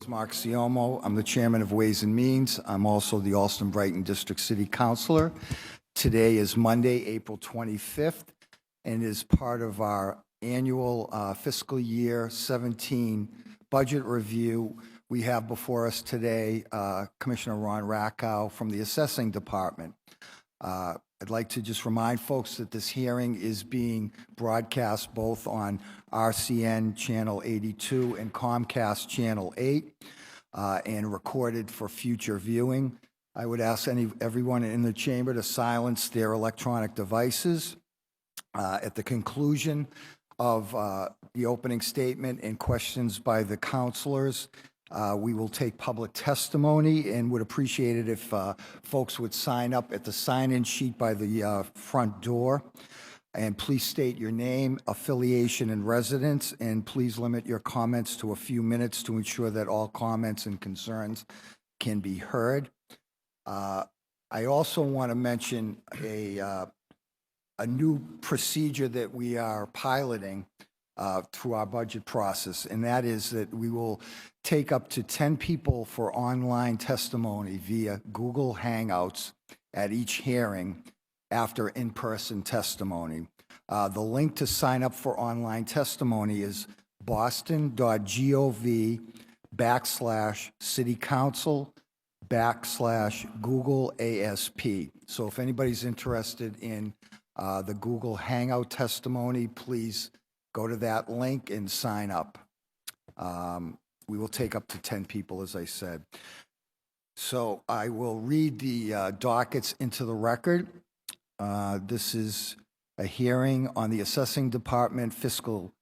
Mark Siomo. I'm the chairman of Ways and Means. I'm also the Allston Brighton District City Councilor. Today is Monday, April 25th, and is part of our annual fiscal year 17 budget review. We have before us today Commissioner Ron Rackow from the Assessing Department. I'd like to just remind folks that this hearing is being broadcast both on RCN Channel 82 and Comcast Channel 8 and recorded for future viewing. I would ask everyone in the chamber to silence their electronic devices. At the conclusion of the opening statement and questions by the councilors, we will take public testimony and would appreciate it if folks would sign up at the sign-in sheet by the front door. And please state your name, affiliation, and residence, and please limit your comments to a few minutes to ensure that all comments and concerns can be heard. I also want to mention a new procedure that we are piloting through our budget process, and that is that we will take up to 10 people for online testimony via Google Hangouts at each hearing after in-person testimony. The link to sign up for online testimony is boston.gov/citycouncil/Google ASP. So if anybody's interested in the Google Hangout testimony, please go to that link and sign up. We will take up to 10 people, as I said. So I will read the dockets into the record. This is a hearing on the Assessing Department fiscal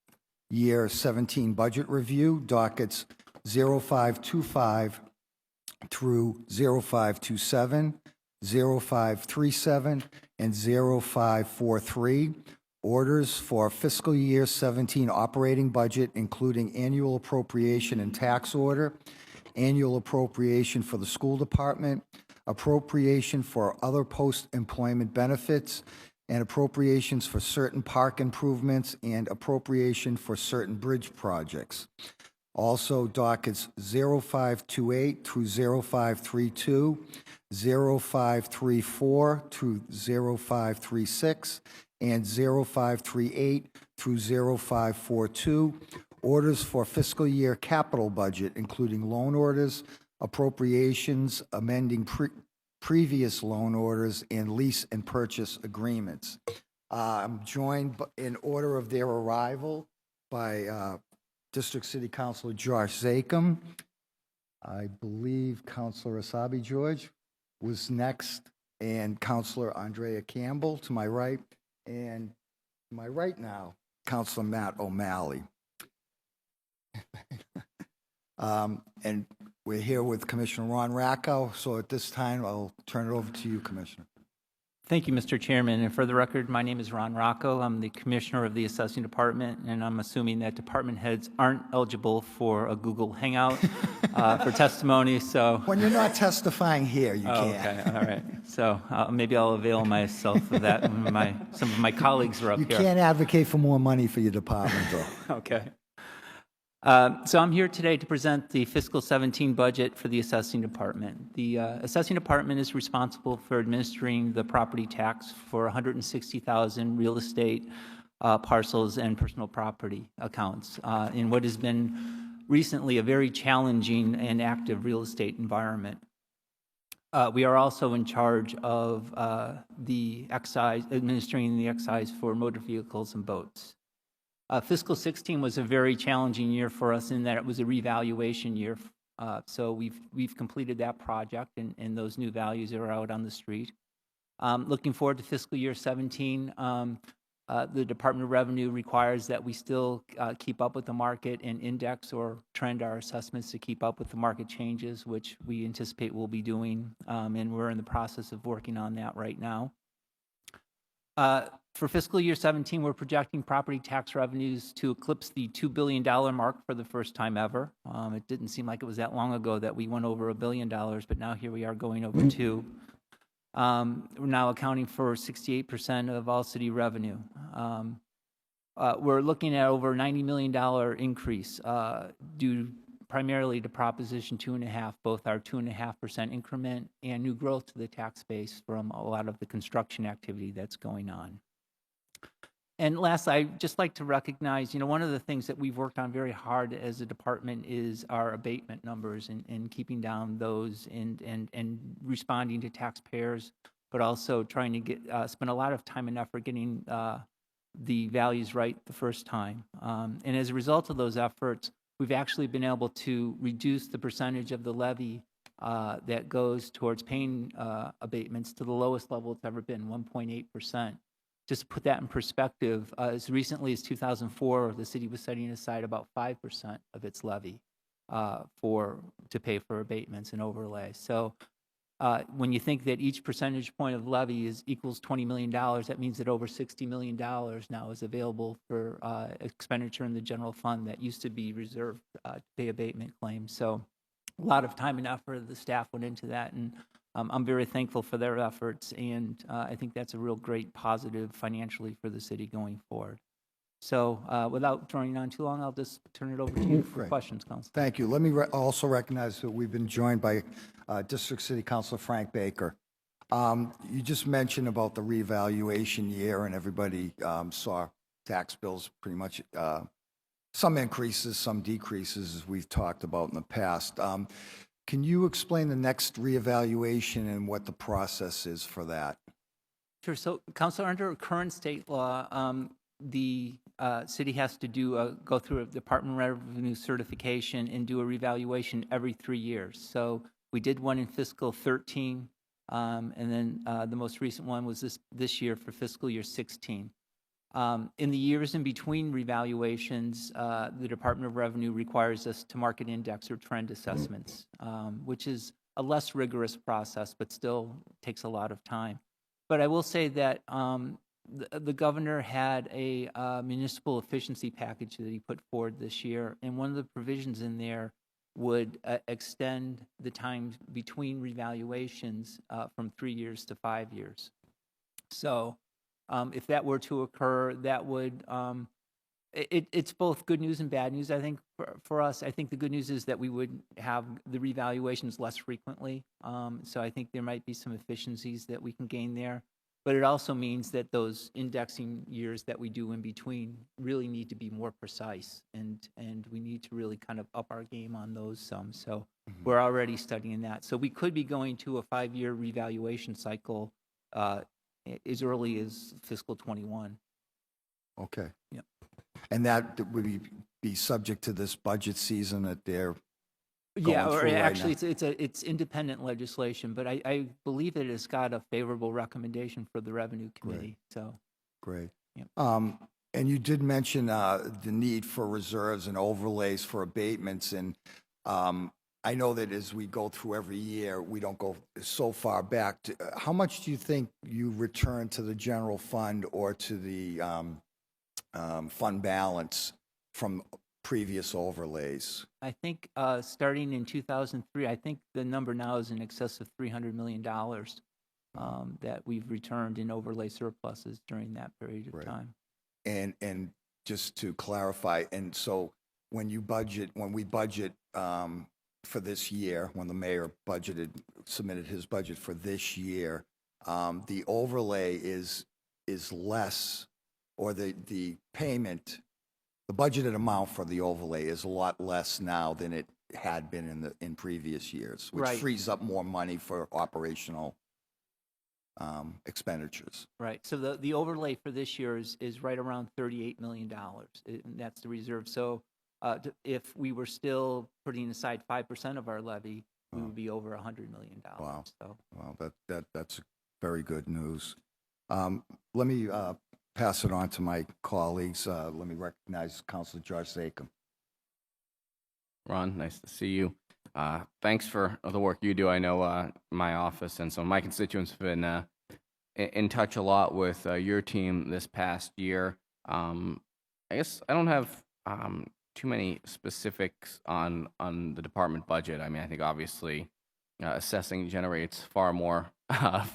year 17 budget review, dockets 0525 through 0527, 0537, and 0543. Orders for fiscal year 17 operating budget, including annual appropriation and tax order, annual appropriation for the school department, appropriation for other post-employment benefits, and appropriations for certain park improvements, and appropriation for certain bridge projects. Also, dockets 0528 through 0532, 0534 through 0536, and 0538 through 0542, orders for fiscal year capital budget, including loan orders, appropriations, amending previous loan orders, and lease and purchase agreements. I'm joined in order of their arrival by District City Councilor Josh Zachem. I believe Councilor Asabi George was next, and Councilor Andrea Campbell to my right. And to my right now, Councilor Matt O'Malley. And we're here with Commissioner Ron Rackow. So at this time, I'll turn it over to you, Commissioner. Thank you, Mr. Chairman. And for the record, my name is Ron Rackow. I'm the Commissioner of the Assessing Department, and I'm assuming that department heads aren't eligible for a Google Hangout for testimony. So when you're not testifying here, you can't. Okay, all right. So maybe I'll avail myself of that when some of my colleagues are up here. You can't advocate for more money for your department, though. Okay. So I'm here today to present the fiscal 17 budget for the Assessing Department. The Assessing Department is responsible for administering the property tax for 160,000 real estate parcels and personal property accounts in what has been recently a very challenging and active real estate environment. We are also in charge of the excise, administering the excise for motor vehicles and boats. Fiscal 16 was a very challenging year for us in that it was a revaluation year. So we've completed that project, and those new values are out on the street. Looking forward to fiscal year 17, the Department of Revenue requires that we still keep up with the market and index or trend our assessments to keep up with the market changes, which we anticipate we'll be doing, and we're in the process of working on that right now. For fiscal year 17, we're projecting property tax revenues to eclipse the $2 billion mark for the first time ever. It didn't seem like it was that long ago that we went over $1 billion, but now here we are going over $2 billion. We're now accounting for 68% of all city revenue. We're looking at over $90 million increase due primarily to Proposition 2.5, both our 2.5% increment and new growth to the tax base from a lot of the construction activity that's going on. And last, I'd just like to recognize, one of the things that we've worked on very hard as a department is our abatement numbers and keeping down those and responding to taxpayers, but also trying to spend a lot of time and effort getting the values right the first time. And as a result of those efforts, we've actually been able to reduce the percentage of the levy that goes towards paying abatements to the lowest level it's ever been, 1.8%. Just to put that in perspective, as recently as 2004, the city was setting aside about 5% of its levy to pay for abatements and overlays. So when you think that each percentage point of levy equals $20 million, that means that over $60 million now is available for expenditure in the general fund that used to be reserved to pay abatement claims. So a lot of time and effort of the staff went into that, and I'm very thankful for their efforts, and I think that's a real great positive financially for the city going forward. So without drawing on too long, I'll just turn it over to you for questions, Council. Thank you. Let me also recognize that we've been joined by District City Councilor Frank Baker. You just mentioned about the reevaluation year, and everybody saw tax bills pretty much, some increases, some decreases, as we've talked about in the past. Can you explain the next reevaluation and what the process is for that? Sure. So, Councilor, under current state law, the city has to go through a Department of Revenue certification and do a revaluation every 3 years. So we did one in fiscal 13, and then the most recent one was this year for fiscal year 16. In the years in between revaluations, the Department of Revenue requires us to market index or trend assessments, which is a less rigorous process, but still takes a lot of time. But I will say that the governor had a municipal efficiency package that he put forward this year, and one of the provisions in there would extend the time between revaluations from 3 years to 5 years. So if that were to occur, that would, it's both good news and bad news, I think, for us. I think the good news is that we would have the revaluations less frequently. So I think there might be some efficiencies that we can gain there. But it also means that those indexing years that we do in between really need to be more precise, and we need to really kind of up our game on those some. So we're already studying that. So we could be going to a 5-year revaluation cycle as early as fiscal 21. Okay. Yep. And that would be subject to this budget season that they're Yeah, going or through right actually, now? it's independent legislation, but I believe it has got a favorable recommendation for the Revenue Committee. So Great. Yep. And you did mention the need for reserves and overlays for abatements, and I know that as we go through every year, we don't go so far back. How much do you think you return to the general fund or to the fund balance from previous overlays? I think starting in 2003, I think the number now is in excess of $300 million that we've returned in overlay surpluses during that period of time. And just to clarify, and so when we budget for this year, when the mayor submitted his budget for this year, the overlay is less, or the payment, the budgeted amount for the overlay is a lot less now than it had been in previous years, which frees up more money for operational expenditures. Right. So the overlay for this year is right around $38 million. And that's the reserve. So if we were still putting aside 5% of our levy, we would be over $100 million. Wow. So. Wow, that's very good news. Let me pass it on to my colleagues. Let me recognize Councilor George Zakem. Ron, nice to see you. Thanks for the work you do. I know my office and some of my constituents have been in touch a lot with your team this past year. I guess I don't have too many specifics on the department budget. I mean, I think obviously assessing generates far more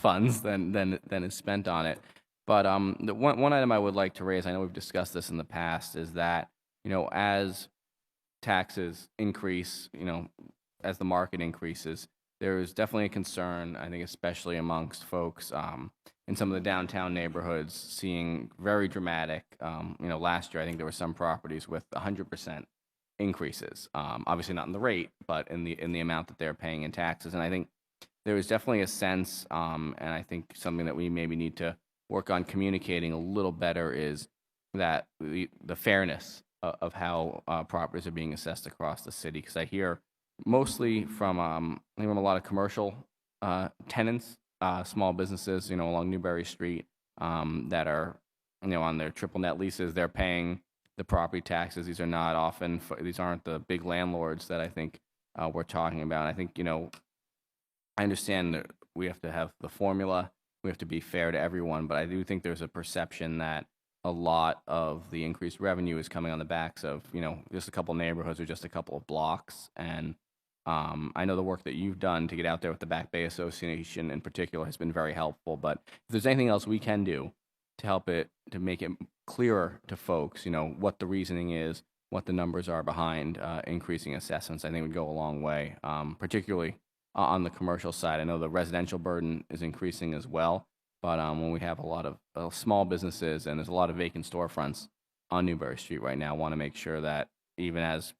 funds than is spent on it. But the one item I would like to raise, I know we've discussed this in the past, is that, as taxes increase, as the market increases, there is definitely a concern, I think, especially amongst folks in some of the downtown neighborhoods, seeing very dramatic. Last year I think there were some properties with 100% increases. Obviously not in the rate, but in the amount that they're paying in taxes. And I think there is definitely a sense, and I think something that we maybe need to work on communicating a little better is that the fairness of how properties are being assessed across the city. Because I hear mostly from a lot of commercial tenants, small businesses, along Newbury Street that are, on their triple net leases, they're paying the property taxes. These are not often, these aren't the big landlords that I think we're talking about. I think, I understand that we have to have the formula, we have to be fair to everyone, but I do think there's a perception that a lot of the increased revenue is coming on the backs of, just a couple neighborhoods or just a couple of blocks. And I know the work that you've done to get out there with the Back Bay Association in particular has been very helpful, but if there's anything else we can do to help it, to make it clearer to folks, what the reasoning is, what the numbers are behind increasing assessments, I think would go a long way, particularly on the commercial side. I know the residential burden is increasing as well, but when we have a lot of small businesses and there's a lot of vacant storefronts on Newbury Street right now, I want to make sure that even as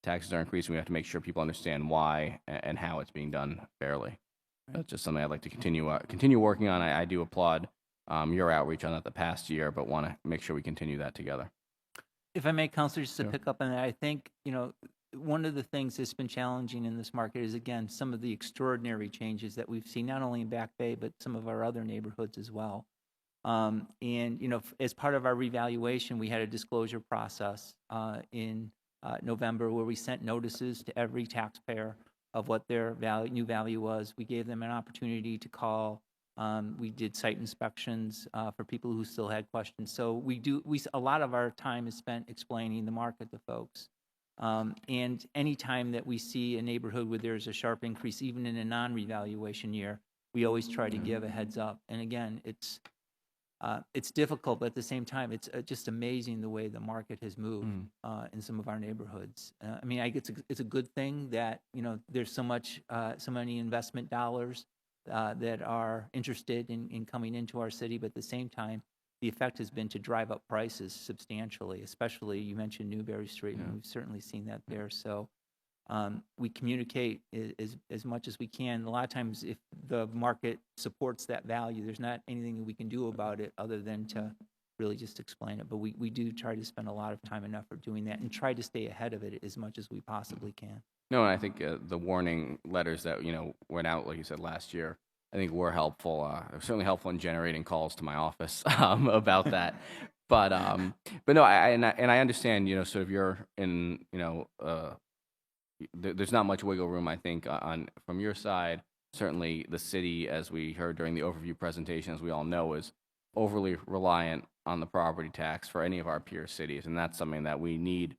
taxes are increasing, we have to make sure people understand why and how it's being done fairly. That's just something I'd like to continue working on. I do applaud your outreach on that the past year, but want to make sure we continue that together. If I may, Counselor, just to pick up on that, I think, one of the things that's been challenging in this market is, again, some of the extraordinary changes that we've seen, not only in Back Bay, but some of our other neighborhoods as well. As part of our revaluation, we had a disclosure process in November where we sent notices to every taxpayer of what their new value was. We gave them an opportunity to call. We did site inspections for people who still had questions. So a lot of our time is spent explaining the market to folks. And any time that we see a neighborhood where there's a sharp increase, even in a non-revaluation year, we always try to give a heads up. And again, it's difficult, but at the same time, it's just amazing the way the market has moved in some of our neighborhoods. I think it's a good thing that there's so many investment dollars that are interested in coming into our city, but at the same time, the effect has been to drive up prices substantially, especially you mentioned Newbury Street, and we've certainly seen that there. So we communicate as much as we can. A lot of times if the market supports that value, there's not anything that we can do about it other than to really just explain it. But we do try to spend a lot of time and effort doing that and try to stay ahead of it as much as we possibly can. No, and I think the warning letters that, went out, like you said, last year, I think were helpful. Certainly helpful in generating calls to my office about that. But no, I understand. Sort of you're in. There's not much wiggle room, I think, from your side. Certainly, the city, as we heard during the overview presentation, as we all know, is overly reliant on the property tax for any of our peer cities, and that's something that we need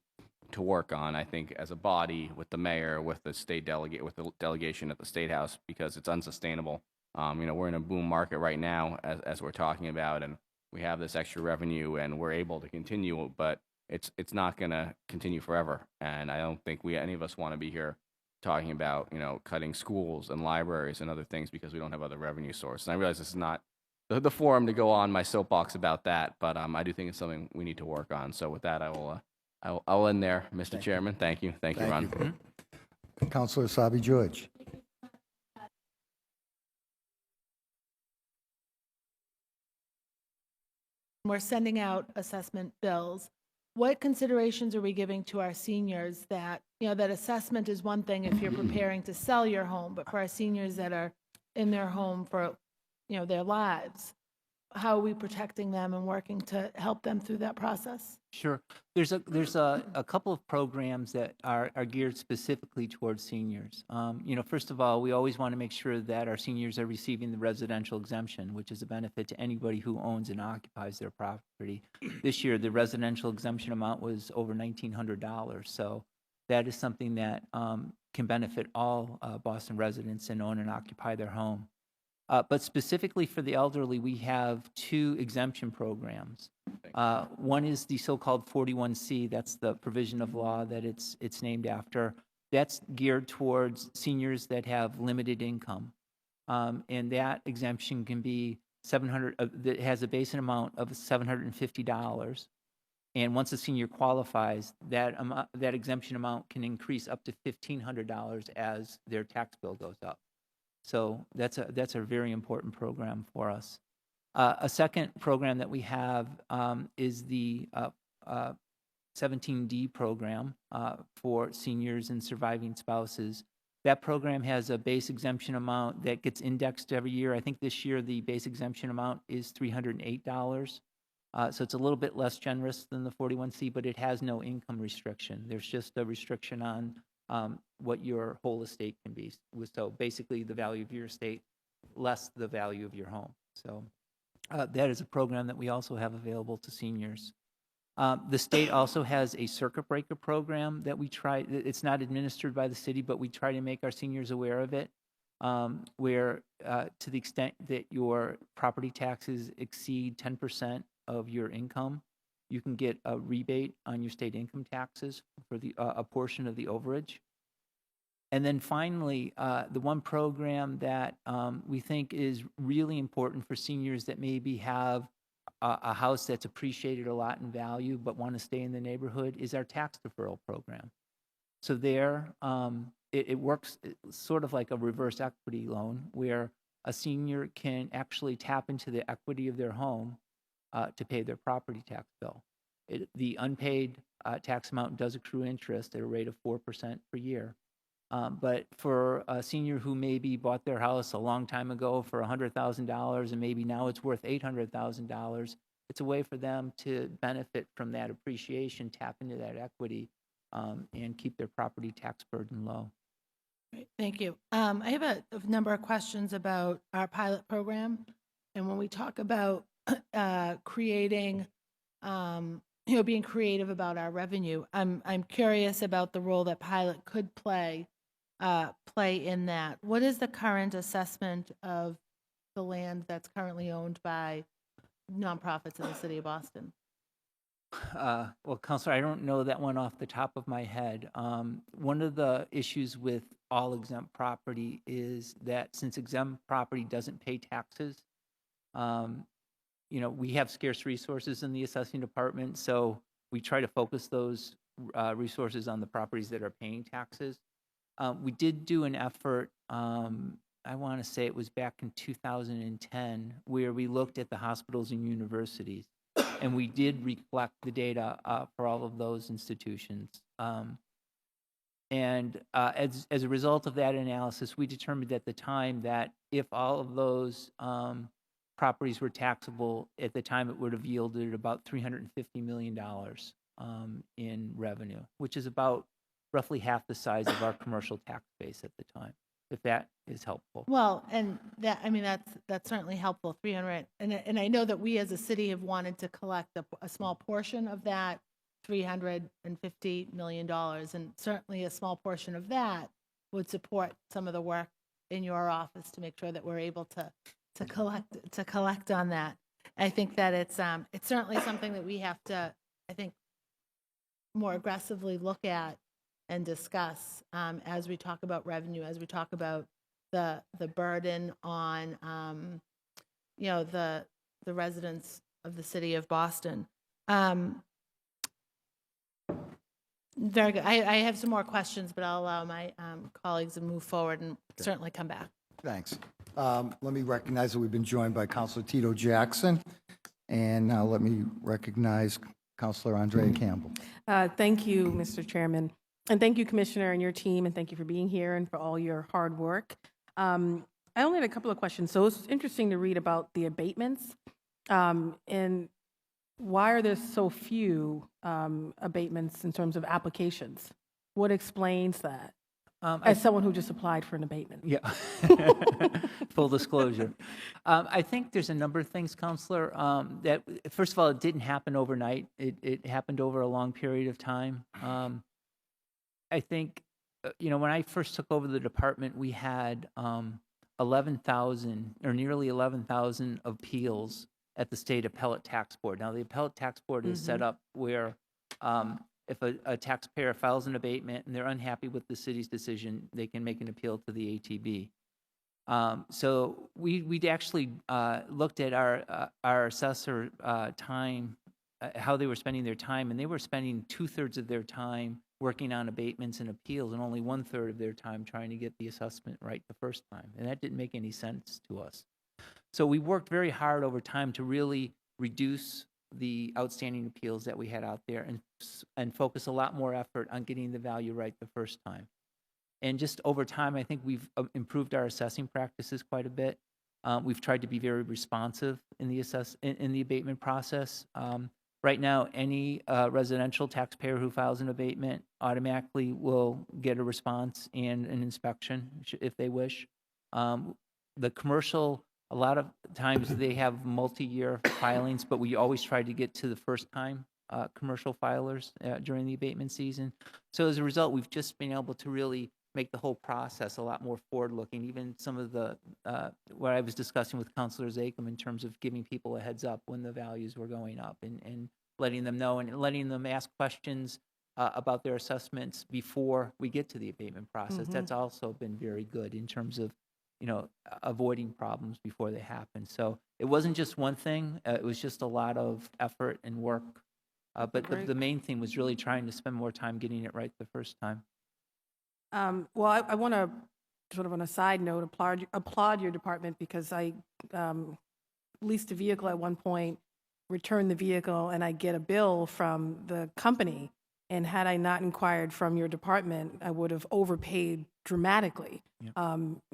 to work on, I think, as a body, with the mayor, with the state delegate, with the delegation at the State House, because it's unsustainable. We're in a boom market right now, as we're talking about, and we have this extra revenue, and we're able to continue, but it's not going to continue forever. And I don't think any of us want to be here talking about cutting schools and libraries and other things because we don't have other revenue sources. And I realize this is not the forum to go on my soapbox about that, but I do think it's something we need to work on. So with that, I'll end there, Mr. Chairman. Thank you, Ron. Councilor Sabi George. We're sending out assessment bills. What considerations are we giving to our seniors that assessment is one thing if you're preparing to sell your home, but for our seniors that are in their home for, their lives, how are we protecting them and working to help them through that process? Sure. There's a couple of programs that are geared specifically towards seniors. First of all, we always want to make sure that our seniors are receiving the residential exemption, which is a benefit to anybody who owns and occupies their property. This year, the residential exemption amount was over $1,900. So that is something that can benefit all Boston residents and own and occupy their home. But specifically for the elderly, we have 2 exemption programs. One is the so-called 41C. That's the provision of law that it's named after. That's geared towards seniors that have limited income. And that exemption can be that has a base amount of $750. And once a senior qualifies, that exemption amount can increase up to $1,500 as their tax bill goes up. So that's a very important program for us. A second program that we have is the 17D program for seniors and surviving spouses. That program has a base exemption amount that gets indexed every year. I think this year the base exemption amount is $308. So it's a little bit less generous than the 41C, but it has no income restriction. There's just a restriction on what your whole estate can be. So basically the value of your estate less the value of your home. So that is a program that we also have available to seniors. The state also has a circuit breaker program that we try. It's not administered by the city, but we try to make our seniors aware of it, where to the extent that your property taxes exceed 10% of your income, you can get a rebate on your state income taxes for a portion of the overage. And then finally, the one program that we think is really important for seniors that maybe have a house that's appreciated a lot in value but want to stay in the neighborhood is our tax deferral program. So there, it works sort of like a reverse equity loan where a senior can actually tap into the equity of their home to pay their property tax bill. The unpaid tax amount does accrue interest at a rate of 4% per year. But for a senior who maybe bought their house a long time ago for $100,000 and maybe now it's worth $800,000, it's a way for them to benefit from that appreciation, tap into that equity, and keep their property tax burden low. Great, thank you. I have a number of questions about our pilot program. And when we talk about creating, being creative about our revenue, I'm curious about the role that pilot could play in that. What is the current assessment of the land that's currently owned by nonprofits in the city of Boston? Well, Counselor, I don't know that one off the top of my head. One of the issues with all exempt property is that since exempt property doesn't pay taxes, we have scarce resources in the assessing department, so we try to focus those resources on the properties that are paying taxes. We did do an effort, I want to say it was back in 2010, where we looked at the hospitals and universities, and we did reflect the data for all of those institutions. And as a result of that analysis, we determined at the time that if all of those properties were taxable, at the time it would have yielded about $350 million in revenue, which is about roughly half the size of our commercial tax base at the time, if that is helpful. Well, and that's certainly helpful, 300. And I know that we as a city have wanted to collect a small portion of that $350 million. And certainly a small portion of that would support some of the work in your office to make sure that we're able to collect on that. I think that it's certainly something that we have to, I think, more aggressively look at and discuss as we talk about revenue, as we talk about the burden on the residents of the city of Boston. Very good. I have some more questions, but I'll allow my colleagues to move forward and certainly come back. Thanks. Let me recognize that we've been joined by Councilor Tito Jackson, and now let me recognize Councilor Andrea Campbell. Thank you, Mr. Chairman. And thank you, Commissioner, and your team, and thank you for being here and for all your hard work. I only had a couple of questions. So it's interesting to read about the abatements. And why are there so few abatements in terms of applications? What explains that? As someone who just applied for an abatement. Yeah, full disclosure. I think there's a number of things, Counselor, that, first of all, it didn't happen overnight. It happened over a long period of time. I think, when I first took over the department, we had 11,000 or nearly 11,000 appeals at the state appellate tax board. Now, the appellate tax board is set up where if a taxpayer files an abatement and they're unhappy with the city's decision, they can make an appeal to the ATB. So we'd actually looked at our assessor time, how they were spending their time, and they were spending 2/3 of their time working on abatements and appeals, and only 1/3 of their time trying to get the assessment right the first time. And that didn't make any sense to us. So we worked very hard over time to really reduce the outstanding appeals that we had out there and focus a lot more effort on getting the value right the first time. And just over time, I think we've improved our assessing practices quite a bit. We've tried to be very responsive in the abatement process. Right now, any residential taxpayer who files an abatement automatically will get a response and an inspection if they wish. The commercial, a lot of times they have multi-year filings, but we always try to get to the first-time commercial filers during the abatement season. So as a result, we've just been able to really make the whole process a lot more forward-looking. Even some of the, what I was discussing with Councilor Zakem in terms of giving people a heads up when the values were going up and letting them know and letting them ask questions about their assessments before we get to the abatement process. That's also been very good in terms of, avoiding problems before they happen. So it wasn't just one thing. It was just a lot of effort and work. But the main thing was really trying to spend more time getting it right the first time. Well, I want to, sort of on a side note, applaud your department because I leased a vehicle at one point, returned the vehicle, and I get a bill from the company. And had I not inquired from your department, I would have overpaid dramatically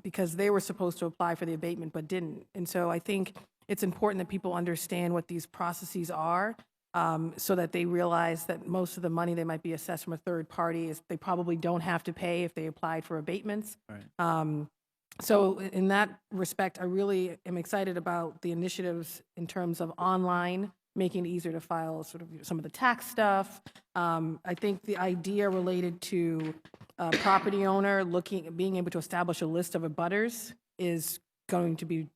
because they were supposed to apply for the abatement but didn't. And so I think it's important that people understand what these processes are so that they realize that most of the money they might be assessed from a third party is they probably don't have to pay if they applied for abatements. Right. So in that respect, I really am excited about the initiatives in terms of online, making it easier to file sort of some of the tax stuff. I think the idea related to property owner being able to establish a list of abutters is going to be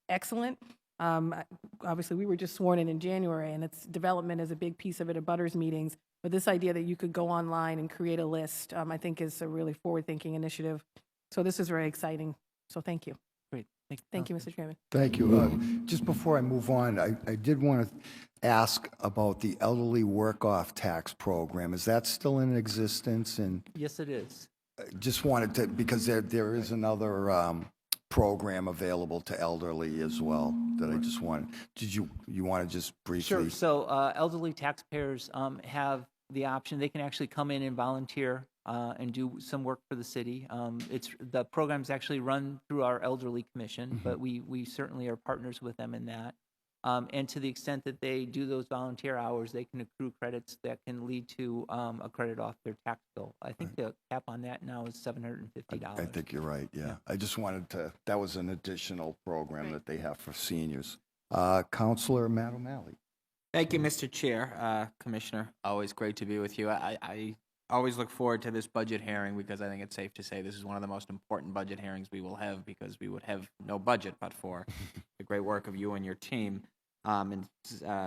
excellent. Obviously, we were just sworn in January, and its development is a big piece of it, abutters meetings. But this idea that you could go online and create a list, I think is a really forward-thinking initiative. So this is very exciting. So thank you. Great. Thank you, Mr. Chairman. Thank you. Just before I move on, I did want to ask about the elderly work-off tax program. Is that still in existence? And Yes, it is. just wanted to, because there is another program available to elderly as well that I just wanted. Did you want to just briefly? Sure. So elderly taxpayers have the option. They can actually come in and volunteer and do some work for the city. The program's actually run through our elderly commission, but we certainly are partners with them in that. And to the extent that they do those volunteer hours, they can accrue credits that can lead to a credit off their tax bill. I think the cap on that now is $750. I think you're right, yeah. I just wanted to, that was an additional program that they have for seniors. Counselor Matt O'Malley. Thank you, Mr. Chair. Commissioner, always great to be with you. I always look forward to this budget hearing because I think it's safe to say this is one of the most important budget hearings we will have because we would have no budget but for the great work of you and your team. And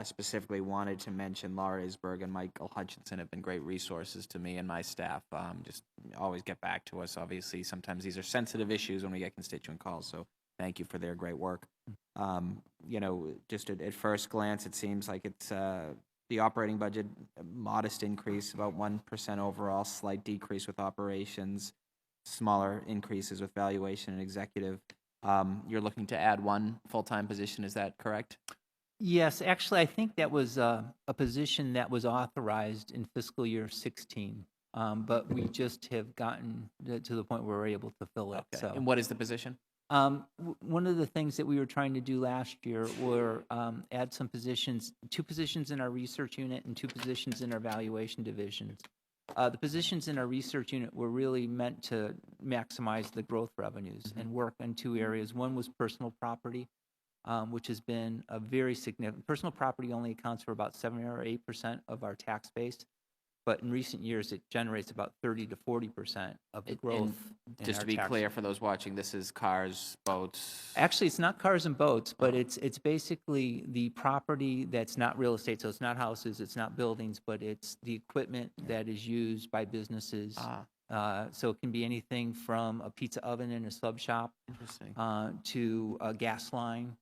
specifically wanted to mention Laura Isberg and Michael Hutchinson have been great resources to me and my staff. Just always get back to us. Obviously, sometimes these are sensitive issues when we get constituent calls, so thank you for their great work. Just at first glance, it seems like it's the operating budget, a modest increase, about 1% overall, slight decrease with operations, smaller increases with valuation and executive. You're looking to add one full-time position, is that correct? Yes, actually, I think that was a position that was authorized in fiscal year 16, but we just have gotten to the point where we're able to fill it. Okay. So. And what is the position? One of the things that we were trying to do last year were add some positions, 2 positions in our research unit and 2 positions in our valuation divisions. The positions in our research unit were really meant to maximize the growth revenues and work in 2 areas. One was personal property, which has been a very significant. Personal property only accounts for about 7 or 8% of our tax base. but in recent years, it generates about 30 to 40% of the growth. in Just our to be tax clear for those watching, this is cars, boats. Actually, it's not cars and boats, but it's basically the property that's not real estate. So it's not houses, it's not buildings, but it's the equipment that is used by businesses. So it can be anything from a pizza oven in a sub shop Interesting. to a gas line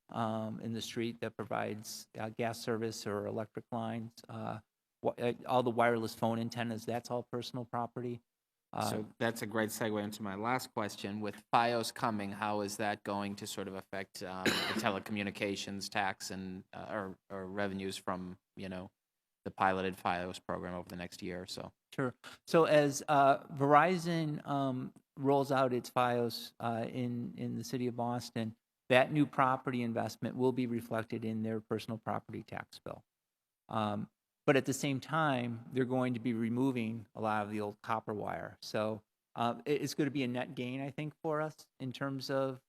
in the street that provides gas service or electric lines. All the wireless phone antennas, that's all personal property. So that's a great segue into my last question. With FiOS coming, how is that going to sort of affect the telecommunications tax and or revenues from the piloted FiOS program over the next year or so? Sure. So as Verizon rolls out its FiOS in the city of Boston, that new property investment will be reflected in their personal property tax bill. But at the same time, they're going to be removing a lot of the old copper wire. So it's going to be a net gain, I think, for us in terms of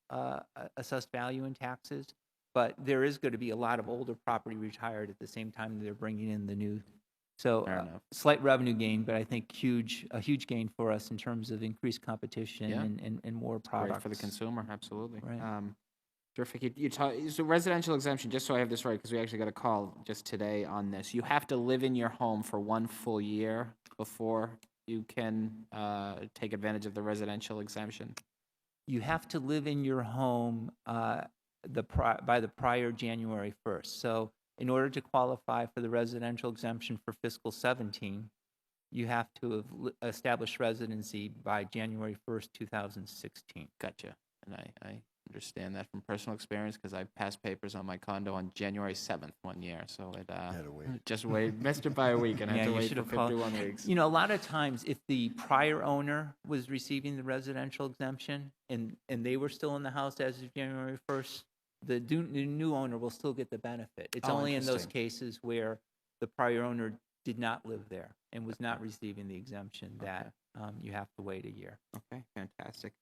assessed value and taxes. But there is going to be a lot of older property retired at the same time they're bringing in the new. So Fair enough. slight revenue gain, but I think a huge gain for us in terms of increased competition and more products. Great for the consumer, absolutely. Right. Terrific. So residential exemption, just so I have this right, because we actually got a call just today on this. You have to live in your home for 1 full year before you can take advantage of the residential exemption. You have to live in your home by the prior January 1st. So in order to qualify for the residential exemption for fiscal 17, you have to have established residency by January 1st, 2016. Gotcha. And I understand that from personal experience because I passed papers on my condo on January 7th one year. So it just missed it by a week and I had to you wait should for have called. 51 weeks. A lot of times if the prior owner was receiving the residential exemption and they were still in the house as of January 1st, the new owner will still get the benefit. It's only in those cases where the prior owner did not live there and was not receiving the exemption that you have to wait a year. Okay, fantastic.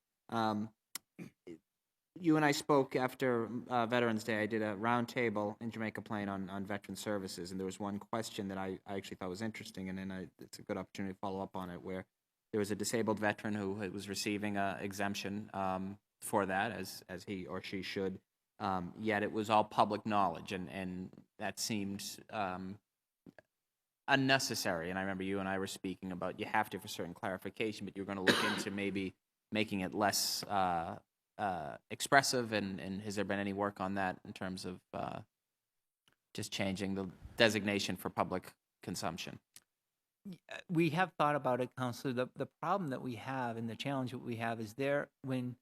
You and I spoke after Veterans Day. I did a roundtable in Jamaica Plain on veteran services, and there was one question that I actually thought was interesting, and then it's a good opportunity to follow up on it, where there was a disabled veteran who was receiving an exemption for that, as he or she should, yet it was all public knowledge, and that seemed unnecessary. And I remember you and I were speaking about you have to for certain clarification, but you're going to look into maybe making it less expressive, and has there been any work on that in terms of just changing the designation for public consumption? We have thought about it, Counselor. The problem that we have and the challenge that we have is when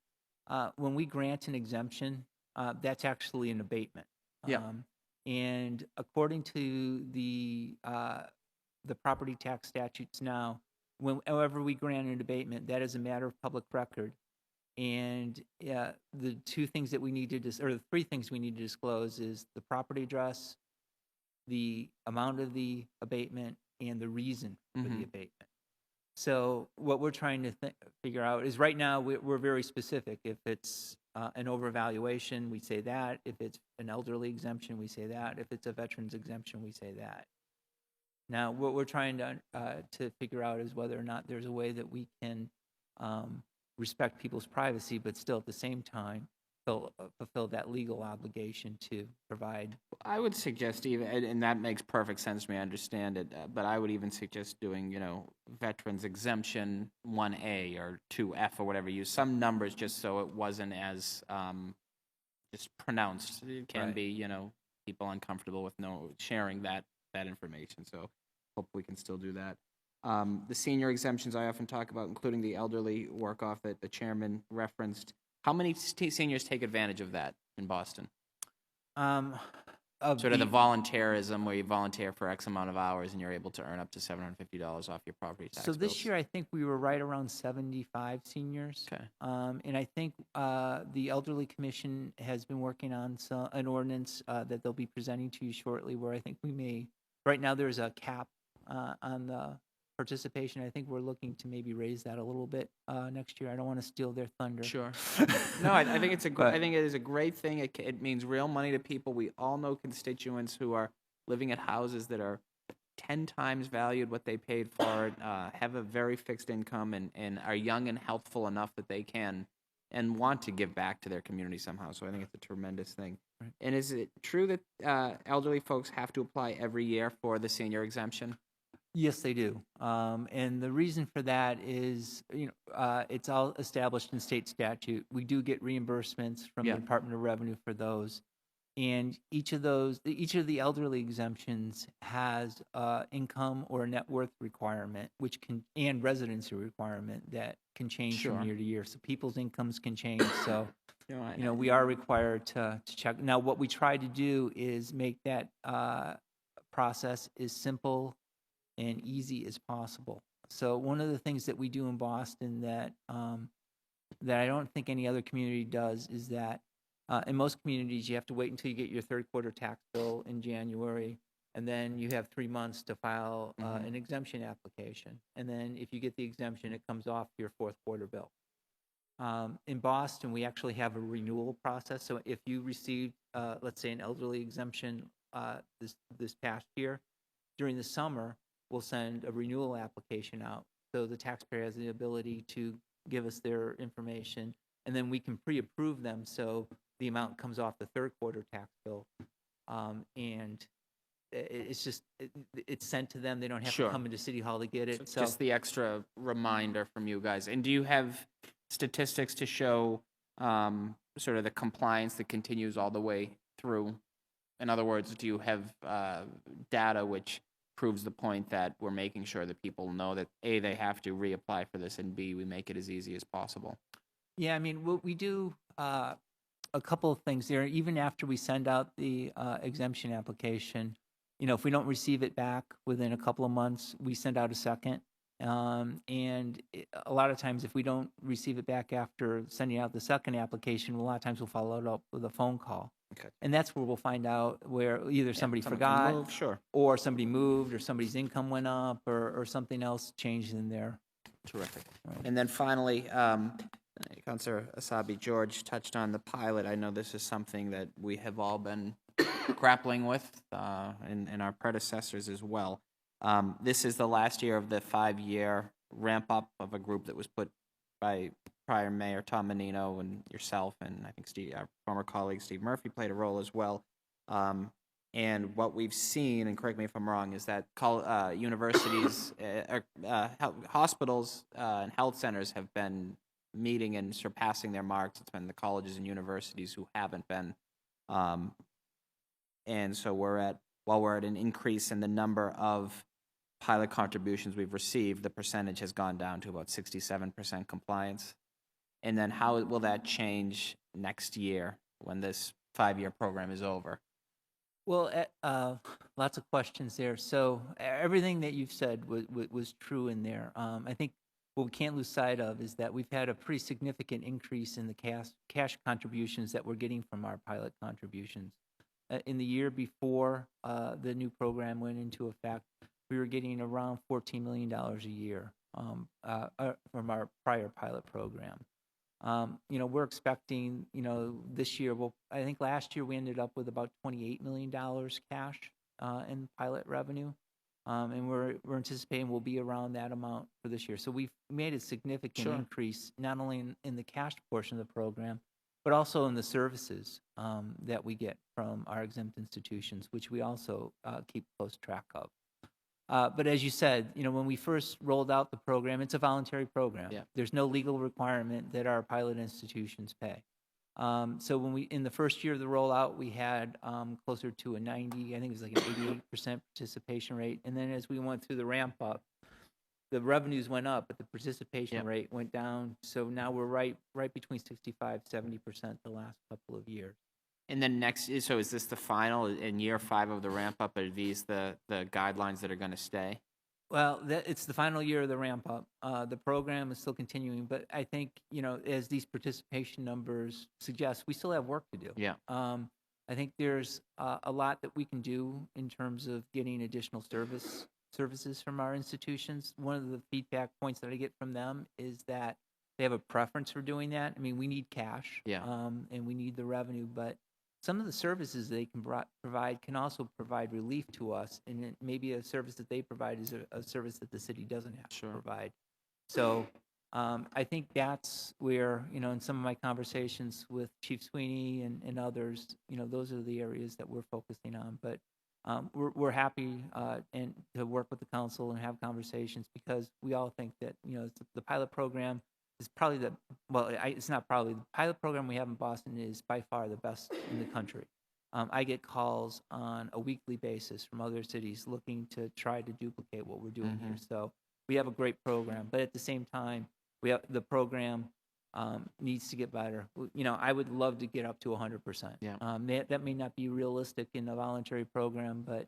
we grant an exemption, that's actually an abatement. And according to the property tax statutes now, whenever we grant an abatement, that is a matter of public record. And the three things we need to disclose is the property address, the amount of the abatement, and the reason for the abatement. So what we're trying to figure out is right now we're very specific. If it's an overvaluation, we say that. If it's an elderly exemption, we say that. If it's a veteran's exemption, we say that. Now, what we're trying to figure out is whether or not there's a way that we can respect people's privacy, but still at the same time fulfill that legal obligation to provide. I would suggest even, and that makes perfect sense to me, I understand it, but I would even suggest doing, veterans exemption 1A or 2F or whatever, use some numbers just so it wasn't as just pronounced. It can be, people uncomfortable with sharing that information, so hope we can still do that. The senior exemptions I often talk about, including the elderly work-off that the chairman referenced. How many seniors take advantage of that in Boston? Sort of the volunteerism where you volunteer for X amount of hours and you're able to earn up to $750 off your property tax So this bills. year, I think we were right around 75 seniors. Okay. And I think the Elderly Commission has been working on an ordinance that they'll be presenting to you shortly where I think we may, right now there's a cap on the participation. I think we're looking to maybe raise that a little bit next year. I don't want to steal their thunder. Sure. No, I think it's I think it is a great thing. It means real money to people. We all know constituents who are living at houses that are 10 times valued what they paid for it, have a very fixed income, and are young and healthful enough that they can and want to give back to their community somehow. So I think it's a tremendous thing. Right. And is it true that elderly folks have to apply every year for the senior exemption? Yes, they do. And the reason for that is, it's all established in state statute. We do get reimbursements from Yeah. the Department of Revenue for those. And each of the elderly exemptions has income or net worth requirement, and residency requirement that can change Sure. from year to year. So people's incomes can change. So, I- we are required to check. Now, what we try to do is make that process as simple and easy as possible. So one of the things that we do in Boston that I don't think any other community does is that in most communities you have to wait until you get your third quarter tax bill in January, and then you have 3 months to file an exemption application. And then if you get the exemption, it comes off your fourth quarter bill. In Boston, we actually have a renewal process. So if you received, let's say, an elderly exemption this past year, during the summer, we'll send a renewal application out. So the taxpayer has the ability to give us their information, and then we can pre-approve them so the amount comes off the third quarter tax bill. And it's sent to them. They don't have Sure. to come into City Hall to get it. So just the extra reminder from you guys. And do you have statistics to show sort of the compliance that continues all the way through? In other words, do you have data which proves the point that we're making sure that people know that A, they have to reapply for this, and B, we make it as easy as possible? Yeah, I mean, we do a couple of things there. Even after we send out the exemption application, if we don't receive it back within a couple of months, we send out a second. A lot of times, if we don't receive it back after sending out the second application, a lot of times we'll follow it up with a phone call. Okay. And that's where we'll find out where either somebody Someone forgot, can move, sure. or somebody moved, or somebody's income went up, or something else changed in there. Terrific. And then finally, Councilor Asabi George touched on the pilot. I know this is something that we have all been grappling with, and our predecessors as well. This is the last year of the 5-year ramp-up of a group that was put by prior Mayor Tom Menino and yourself, and I think Steve, our former colleague Steve Murphy played a role as well. And what we've seen, and correct me if I'm wrong, is that universities, hospitals, and health centers have been meeting and surpassing their marks. It's been the colleges and universities who haven't been. And so while we're at an increase in the number of pilot contributions we've received, the percentage has gone down to about 67% compliance. And then how will that change next year when this 5-year program is over? Well, lots of questions there. So everything that you've said was true in there. I think what we can't lose sight of is that we've had a pretty significant increase in the cash contributions that we're getting from our pilot contributions. In the year before the new program went into effect, we were getting around $14 million a year from our prior pilot program. We're expecting, this year, I think last year we ended up with about $28 million cash in pilot revenue. And we're anticipating we'll be around that amount for this year. So we've made a significant Sure. increase, not only in the cash portion of the program, but also in the services that we get from our exempt institutions, which we also keep close track of. But as you said, when we first rolled out the program, it's a voluntary program. Yeah. There's no legal requirement that our pilot institutions pay. So in the first year of the rollout, we had closer to a 90, I think it was like an 88% participation rate. And then as we went through the ramp up, the revenues went up, but the participation Yep. rate went down. So now we're right between 65-70% the last couple of years. And then so is this the final, in year 5 of the ramp-up, are these the guidelines that are going to stay? Well, it's the final year of the ramp up. The program is still continuing, but I think, as these participation numbers suggest, we still have work to do. Yeah. I think there's a lot that we can do in terms of getting additional services from our institutions. One of the feedback points that I get from them is that they have a preference for doing that. I mean, we need cash, Yeah. and we need the revenue, but some of the services they can provide can also provide relief to us, and it maybe a service that they provide is a service that the city doesn't have to provide. So I think that's where, in some of my conversations with Chief Sweeney and others, those are the areas that we're focusing on. But we're happy and to work with the council and have conversations, because we all think that, the pilot program is probably it's not probably, the pilot program we have in Boston is by far the best in the country. I get calls on a weekly basis from other cities looking to try to duplicate what we're doing here. So we have a great program, but at the same time, the program needs to get better. I would love to get up to 100%. Yeah. That may not be realistic in a voluntary program, but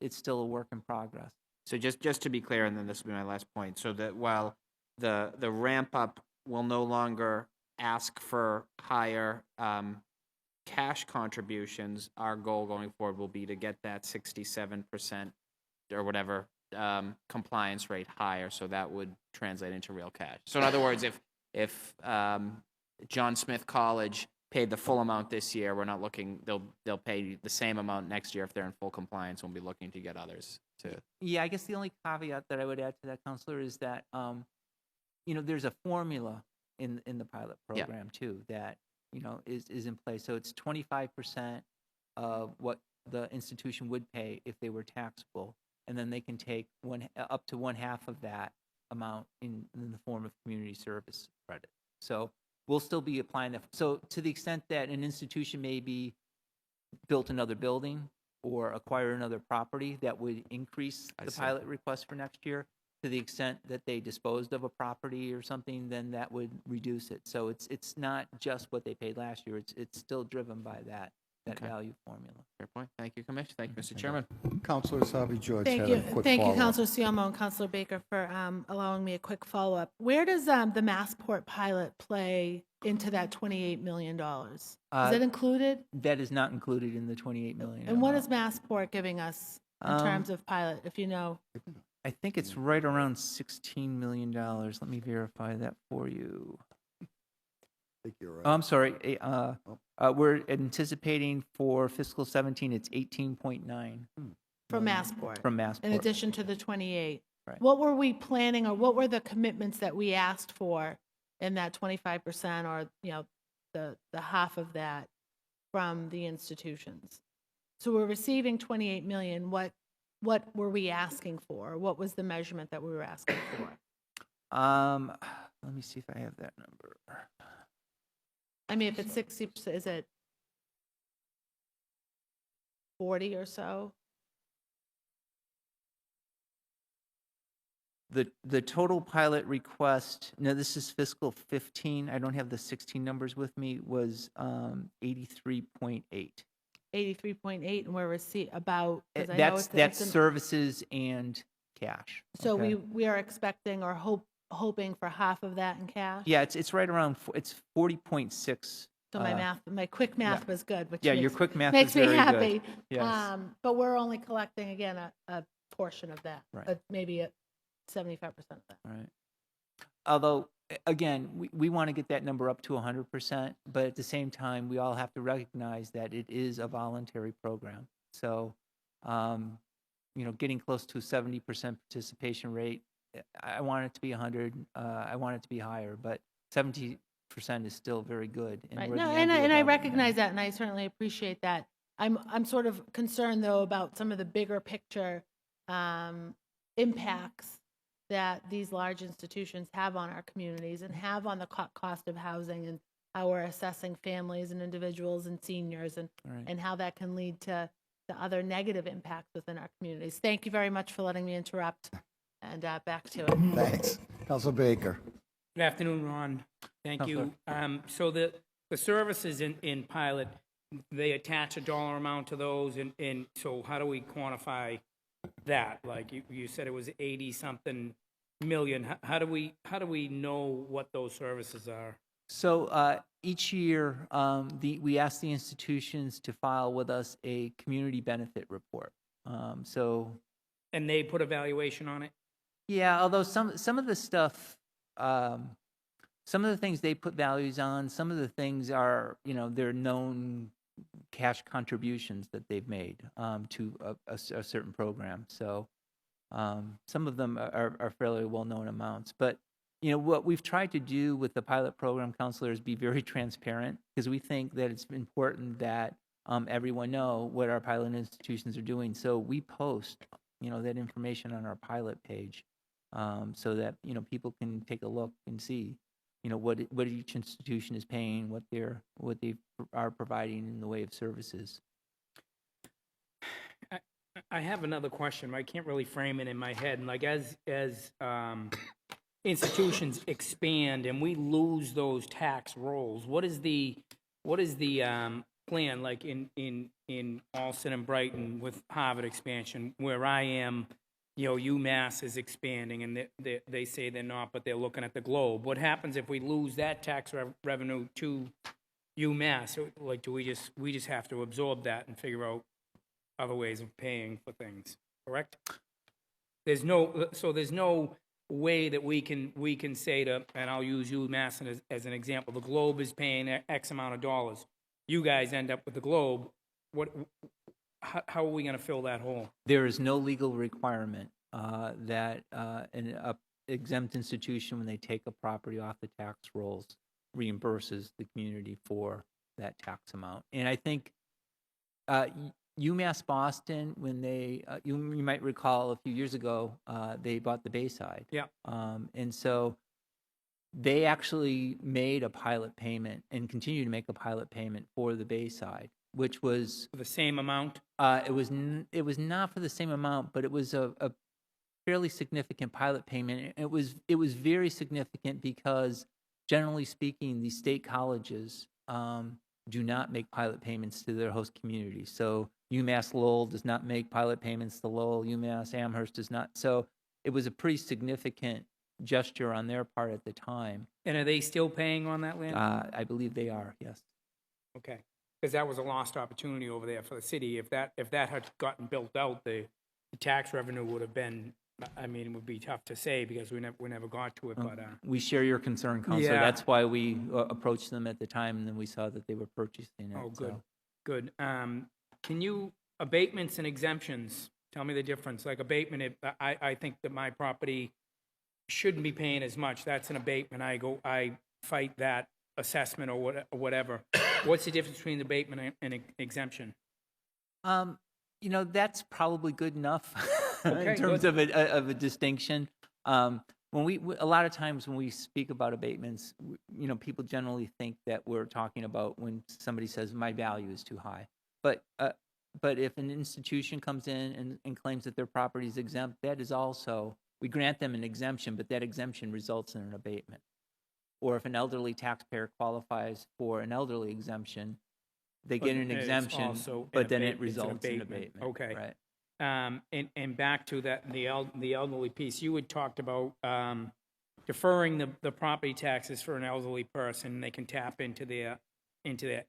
it's still a work in progress. So just to be clear, and then this will be my last point, so that while the ramp up will no longer ask for higher cash contributions, our goal going forward will be to get that 67% or whatever compliance rate higher, so that would translate into real cash. So in other words, if John Smith College paid the full amount this year, we're not looking, they'll pay the same amount next year if they're in full compliance. We'll be looking to get others to. Yeah, I guess the only caveat that I would add to that, Counselor, is that there's a formula in the pilot program too that is in place. So it's 25% of what the institution would pay if they were taxable, and then they can take up to one half of that amount in the form of community service credit. So we'll still be applying that. So to the extent that an institution maybe built another building or acquire another property, that would increase the pilot request for next year. To the extent that they disposed of a property or something, then that would reduce it. So it's not just what they paid last year. It's still driven by that value formula. Fair point. Thank you, Commissioner. Thank you, Mr. Chairman. Councilor Salvi George Thank had you. a quick Thank you, follow-up. Councilor Siomo and Councilor Baker, for allowing me a quick follow-up. Where does the Massport pilot play into that $28 million? Is it included? That is not included in the $28 million. And what is Massport giving us in terms of pilot, if you know? I think it's right around $16 million. Let me verify that for you. I think you're right. Oh, I'm sorry. We're anticipating for fiscal 17, it's 18.9 From Massport? from Massport. In addition to the 28? Right. What were we planning, or what were the commitments that we asked for in that 25%, or, the half of that from the institutions? So we're receiving 28 million. What were we asking for? What was the measurement that we were asking for? Let me see if I have that number. I mean, if it's 60%, is it 40 or so? The total pilot request, no, this is fiscal 15. I don't have the 16 numbers with me, was 83.8. 83.8, and we're about, 'cause I know That's it's services and cash. so okay? we are expecting or hoping for half of that in cash? Yeah, it's right around, it's 40.6. So my quick math was good, which Yeah, your makes, quick math makes is me very happy. good. Yes. But we're only collecting, again, a portion of that, Right. maybe a 75% of that. Right. Although, again, we want to get that number up to 100%, but at the same time, we all have to recognize that it is a voluntary program. So, getting close to a 70% participation rate, I want it to be 100. I want it to be higher, but 70% is still very good. Right. we're No, the and envy I of recognize that, and I certainly appreciate that. I'm sort of concerned, though, about some of the bigger picture impacts that these large institutions have on our communities and have on the cost of housing, and how we're assessing families and individuals and seniors, and Right. and how that can lead to other negative impacts within our communities. Thank you very much for letting me interrupt, and back to it. Thanks. Councilor Baker. Good afternoon, Ron. Thank you. So the services in pilot, they attach a dollar amount to those, and so how do we quantify that? Like you said, it was 80-something million. How do we know what those services are? So each year, we ask the institutions to file with us a community benefit report. And they put a valuation on it? Yeah, although some of the stuff, some of the things they put values on, some of the things are, they're known cash contributions that they've made to a certain program. So some of them are fairly well-known amounts. But, you know, what we've tried to do with the pilot program, Counselor, is be very transparent, because we think that it's important that everyone know what our pilot institutions are doing. So we post, you know, that information on our pilot page, so that, you know, people can take a look and see, you know, what each institution is paying, what they are providing in the way of services. I have another question, but I can't really frame it in my head. And like as institutions expand and we lose those tax rolls, what is the plan, like in Alston and Brighton with Harvard expansion, where I am, you know, UMass is expanding and they say they're not, but they're looking at the globe. What happens if we lose that tax revenue to UMass? Like, do we just have to absorb that and figure out other ways of paying for things, correct? There's no way that we can say to, and I'll use UMass as an example, the Globe is paying X amount of dollars. You guys end up with the Globe. How are we going to fill that hole? There is no legal requirement that an exempt institution, when they take a property off the tax rolls, reimburses the community for that tax amount. And I think UMass Boston, when they, you might recall a few years ago, they bought the Bayside. Yeah. And so they actually made a pilot payment and continue to make a pilot payment for the Bayside, which was For the same amount? it was not for the same amount, but it was a fairly significant pilot payment. It was very significant because, generally speaking, the state colleges do not make pilot payments to their host communities. So UMass Lowell does not make pilot payments to Lowell. UMass Amherst does not. So it was a pretty significant gesture on their part at the time. And are they still paying on that land? I believe they are, yes. Okay, because that was a lost opportunity over there for the city. If that had gotten built out, the tax revenue would have been, I mean, it would be tough to say because we never got to it, but. We share your concern, Counselor. Yeah. That's why we approached them at the time, and then we saw that they were purchasing it. Oh, good, so. good. Can you, abatements and exemptions, tell me the difference. Like abatement, I think that my property shouldn't be paying as much. That's an abatement. I fight that assessment or whatever. What's the difference between abatement and exemption? You know, that's probably good enough Okay, in terms of a distinction. When a lot of times when we speak about abatements, you know, people generally think that we're talking about when somebody says my value is too high. But if an institution comes in and claims that their property is exempt, that is also, we grant them an exemption, but that exemption results in an abatement. Or if an elderly taxpayer qualifies for an elderly exemption, they get an It's exemption, also but an then it abate- it's an results in abatement. abatement. Okay. Right. And back to that, the elderly piece, you had talked about deferring the property taxes for an elderly person. They can tap into their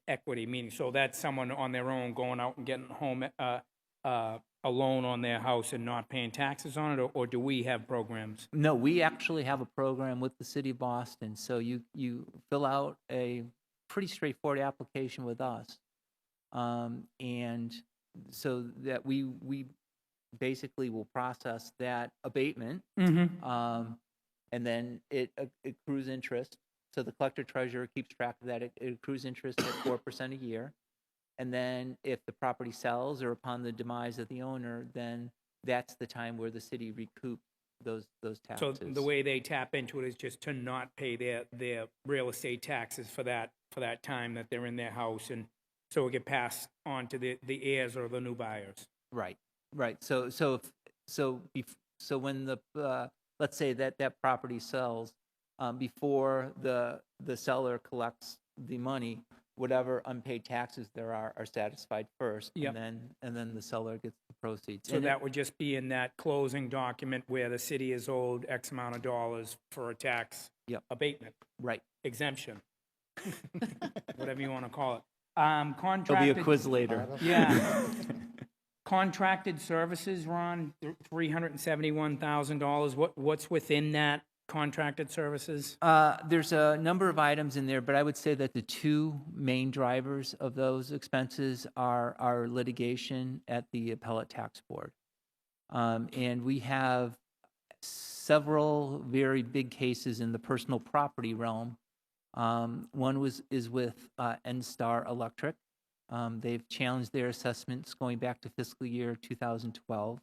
equity, meaning, so that's someone on their own going out and getting home a loan on their house and not paying taxes on it, or do we have programs? No, we actually have a program with the City of Boston. So you fill out a pretty straightforward application with us. And so that we basically will process that abatement, Mm-hmm. and then it accrues interest. So the collector treasurer keeps track of that. It accrues interest at 4% a year. And then if the property sells or upon the demise of the owner, then that's the time where the city recoups those So taxes. the way they tap into it is just to not pay their real estate taxes for that time that they're in their house, and so it get passed on to the heirs or the new buyers. Right. So when the let's say that property sells, before the seller collects the money, whatever unpaid taxes there are satisfied first, Yep. and then the seller gets the proceeds. So And that would just be in that closing document where the city is owed X amount of dollars for a tax Yep. abatement, right. exemption, whatever you want to call it. There'll be a Contracted, quiz later. yeah. Contracted services, Ron, $371,000. What's within that contracted services? There's a number of items in there, but I would say that the two main drivers of those expenses are litigation at the Appellate Tax Board. And we have several very big cases in the personal property realm. One is with NSTAR Electric. They've challenged their assessments going back to fiscal year 2012.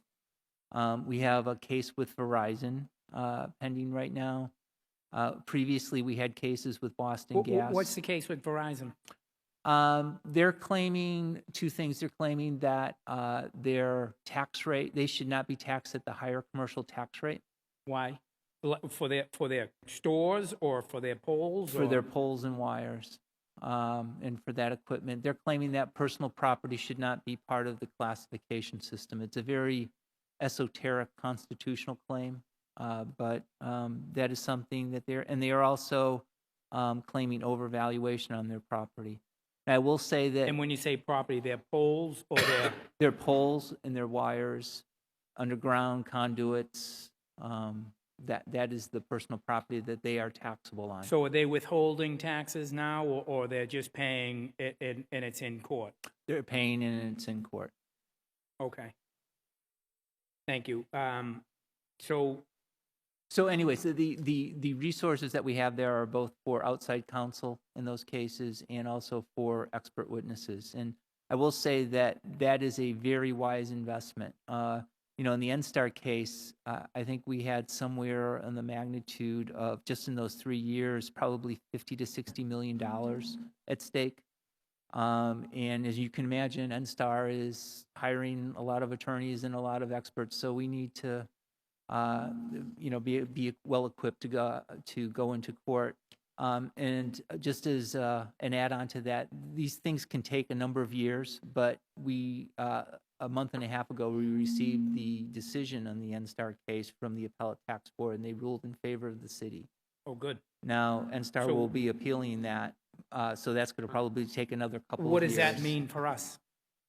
We have a case with Verizon pending right now. Previously, we had cases with Boston Gas. What's the case with Verizon? They're claiming two things. They're claiming that their tax rate, they should not be taxed at the higher commercial tax rate. Why? For their stores or for their poles? For their poles and wires, and for that equipment. They're claiming that personal property should not be part of the classification system. It's a very esoteric constitutional claim, but that is something that they are also claiming overvaluation on their property. And I will say that And when you say property, their poles or their... their poles and their wires, underground conduits, that is the personal property that they are taxable on. So are they withholding taxes now, or they're just paying it and it's in court? They're paying and it's in court. Okay. Thank you. So anyway, so the resources that we have there are both for outside counsel in those cases and also for expert witnesses. And I will say that that is a very wise investment. In the NSTAR case, I think we had somewhere in the magnitude of, just in those 3 years, probably $50 to $60 million at stake. And as you can imagine, NSTAR is hiring a lot of attorneys and a lot of experts, so we need to be well equipped to go into court. And just as an add-on to that, these things can take a number of years, but we a month and a half ago we received the decision on the NSTAR case from the Appellate Tax Board, and they ruled in favor of the city. Oh, good. Now NSTAR will be appealing that, so that's going to probably take another couple What of does years. that mean for us?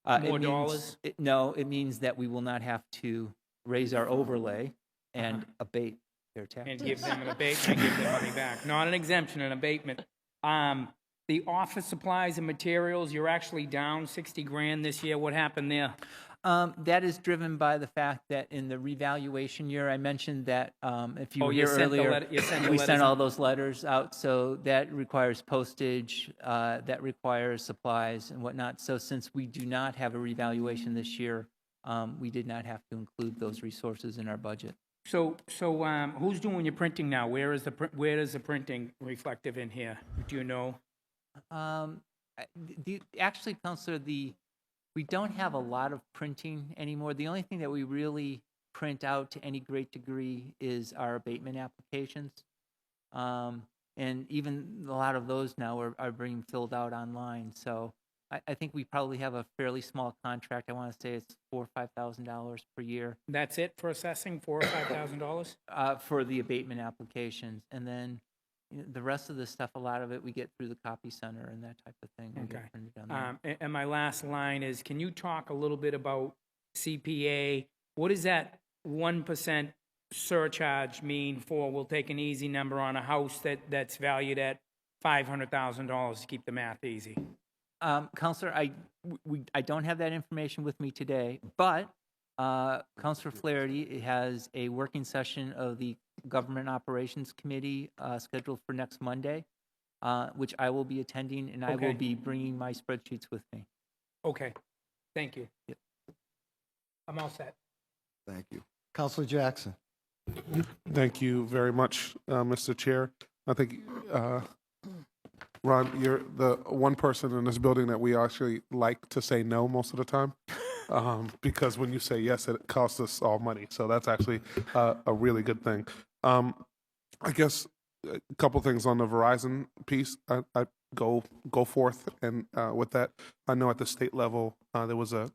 It More means- dollars? No, it means that we will not have to raise our overlay and abate their taxes. And give them an abatement and give them money back. Not an exemption, an abatement. The office supplies and materials, you're actually down 60 grand this year. What happened there? That is driven by the fact that in the revaluation year, I mentioned that if you were You here sent the earlier, letter- you sent the we letters sent all in. those letters out. So that requires postage, that requires supplies and whatnot. So since we do not have a revaluation this year, we did not have to include those resources in our budget. So who's doing your printing now? Where is the printing reflective in here? Do you know? Actually, Counselor, we don't have a lot of printing anymore. The only thing that we really print out to any great degree is our abatement applications. And even a lot of those now are being filled out online. So I think we probably have a fairly small contract. I want to say it's $4,000 or $5,000 per year That's it for assessing, $4,000 or $5,000? for the abatement applications. And then the rest of the stuff, a lot of it we get through the copy center and that type of thing. We get Okay. printed on there. And my last line is, can you talk a little bit about CPA? What does that 1% surcharge mean for, we'll take an easy number on a house that's valued at $500,000 to keep the math easy? Counselor, I don't have that information with me today, but Counselor Flaherty has a working session of the Government Operations Committee scheduled for next Monday, which I will be attending, and I will Okay. be bringing my spreadsheets with me. Okay, thank you. Yep. I'm all set. Thank you. Counselor Jackson. Thank you very much, Mr. Chair. I think, Ron, you're the one person in this building that we actually like to say no most of the time, because when you say yes, it costs us all money. So that's actually a really good thing. I guess a couple things on the Verizon piece. I go forth and with that. I know at the state level there was a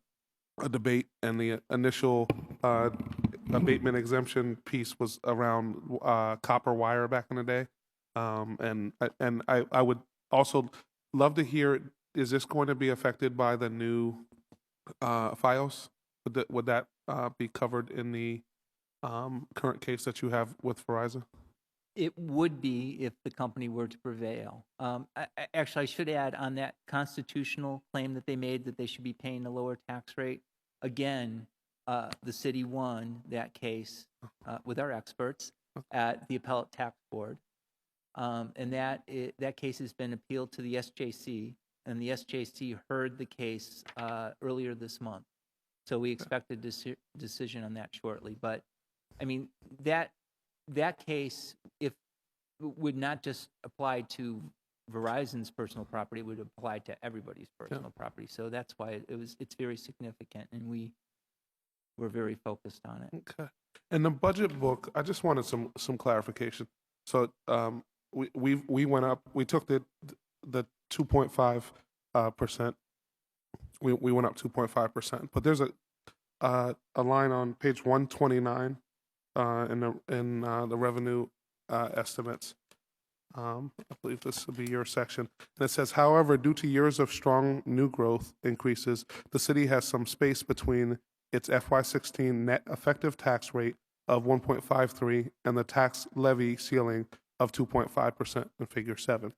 debate, and the initial abatement exemption piece was around copper wire back in the day. And I would also love to hear, is this going to be affected by the new FiOS? Would that be covered in the current case that you have with Verizon? It would be if the company were to prevail. Actually, I should add on that constitutional claim that they made that they should be paying a lower tax rate. Again, the city won that case with our experts at the Appellate Tax Board. And that case has been appealed to the SJC, and the SJC heard the case earlier this month. So we expect a decision on that shortly. But, I mean, that case, if would not just apply to Verizon's personal property, it would apply to everybody's personal property. So that's why it's very significant, and we're very focused on it. Okay. In the budget book, I just wanted some clarification. So we went up. We took the 2.5%. We went up 2.5%. But there's a line on page 129 in the revenue estimates. I believe this will be your section. And it says, however, due to years of strong new growth increases, the city has some space between its FY16 net effective tax rate of 1.53 and the tax levy ceiling of 2.5% in Figure 7.